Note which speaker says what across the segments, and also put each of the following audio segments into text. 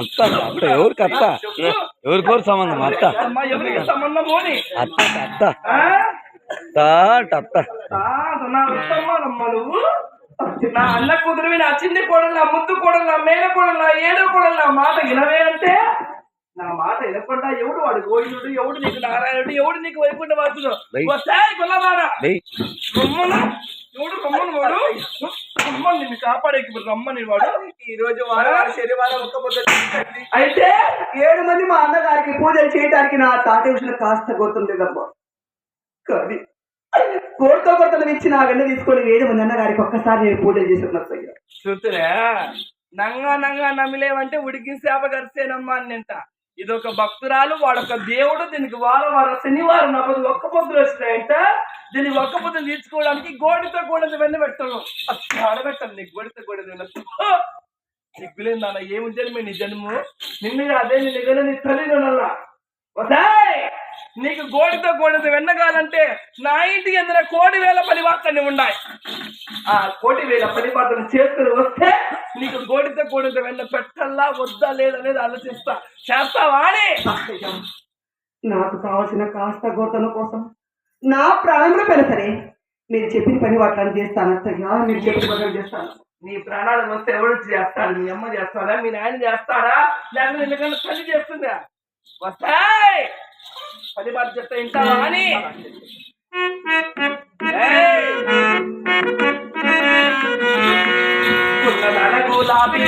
Speaker 1: అత్త ఎవరికి అత్త ఎవరికోరు సంబంధం అత్త అత్త అత్త అత్త
Speaker 2: నా అన్న కుదిరివి నా చిన్ని కోడలు నా ముద్దు కోడలు నా మేల కోడలు నా ఏడో కోడలు నా మాట వినవే అంటే నా మాట వినకుండా ఎవడు వాడు గోవిందుడు ఎవడు నీకు నారాయణుడు ఎవడు నీకు వైకుంఠ వాసుడు ఎవడు రమ్మని వాడు రమ్మని నిన్ను కాపాడేకి రమ్మని వాడు
Speaker 3: ఈ రోజు శనివారం ఒక్క
Speaker 2: అయితే
Speaker 3: 7 మంది మా అన్నగారికి పూజలు చేయడానికి నా తాటేషన్ కాస్త గుర్తుండేదమ్మా కానీ కోరితో కొత్తలు ఇచ్చి నా వెన్న తీసుకొని 7 మంది అన్నగారికి ఒక్కసారి నేను పూజలు చేసి
Speaker 2: చూతురా నంగా నమ్మిలేవంటే ఉడికి సేవ గరిసేనమ్మా అని నింట ఇదొక భక్తురాలు వాడొక దేవుడు దీనికి వారం శనివారం నవ్వదు ఒక్క పొద్దులు వచ్చినాయంట దీన్ని ఒక్క పొద్దులు తీర్చుకోవడానికి గోడితో గోడది వెన్న పెట్టను ఆడబెట్టాను నీకు గోడితో గోడది సిగ్గులేదు నాన్న ఏమి జన్మే నీ జన్ము నిన్ను అదే నీ తల్లి నల్ల నీకు గోడితో గోడది వెన్నగాలంటే నా ఇంటికి ఎందిన 1,000,000 పనిపాట్లన్నీ ఉన్నాయి ఆ 1,000,000 పనిపాట్లను చేసుకుని వస్తే నీకు గోడితో గోడది వెన్న పెట్టల్లా వద్దా లేదనేది ఆలోచిస్తా చేస్తావా అని
Speaker 3: నాకు కావాల్సిన కాస్త గోతన కోసం నా ప్రాణంలో పెడతారే మీరు చెప్పిన పని వాటిని చేస్తాను అత్తయ్యా మీరు చెప్పిన పని చేస్తాను
Speaker 2: నీ ప్రాణాలు వస్తే ఎవరు చేస్తాడు మీ అమ్మ చేస్తాడా మీ నాయన చేస్తాడా లేకపోతే ఎందుకంటే తల్లి చేస్తుందా వస్తాయి పది మాట చెప్తా వింటావా అని గులాబీ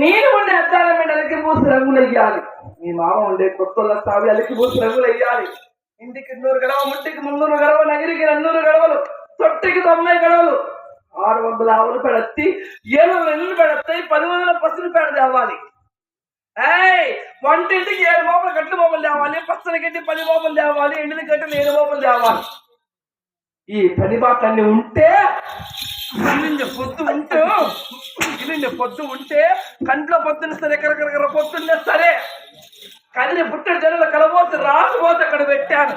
Speaker 2: నేను ఉండే అద్దాల మీద అలకి పూసి రంగులు వేయాలి మీ మామ ఉండే కొత్తల సావి అలకి పూసి రంగులు వేయాలి ఇంటికి 100 గడవ ముట్టికి 300 గడవ నగిరికి 200 గడవలు తొట్టికి 90 గడవలు 600 ఆవులు పెడత్తి 700 ఎల్లు పెడతాయి 10,000 పసులు పెడ తేవాలి వంటింటికి 7 మోపలు గట్లు మోపలు తేవాలి పచ్చని గడ్డి 10 మోపలు తేవాలి ఎండిన గడ్డలు 7 మోపలు తేవాలి ఈ పని బాట్లన్నీ ఉంటే పొద్దు ఉంటే కంట్లో పొద్దున్న సరే కరకర పొద్దున్నే సరే కదిలి పుట్టడి జనుల కలబోతే రాకపోతే అక్కడ పెట్టాను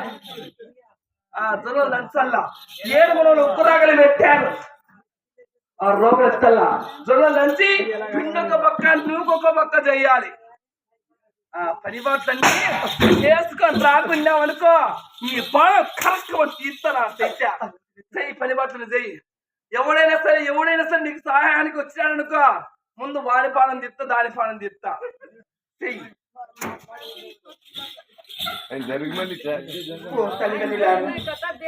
Speaker 2: ఆ జనులు లంచల్లా 7 మనలు ఉక్కురాగలి పెట్టాను ఆ రోగల్లా జొన్న లంచి పిండొక పక్క నువ్వుకొక పక్క చెయ్యాలి ఆ పని బాట్లన్నీ చేసుకొని రాకున్నావనుకో నీ బాగా కరెక్ట్ తీస్తారా తెచ్చా చెయ్యి పని బాటలు చెయ్యి ఎవడైనా సరే నీకు సహాయానికి వచ్చినాడనుకో ముందు వాడి పాలన తిత్తా దాని పాలన తిత్తా చెయ్యి.
Speaker 1: జరిగింది
Speaker 3: ఓ తల్లిదండ్రులారా,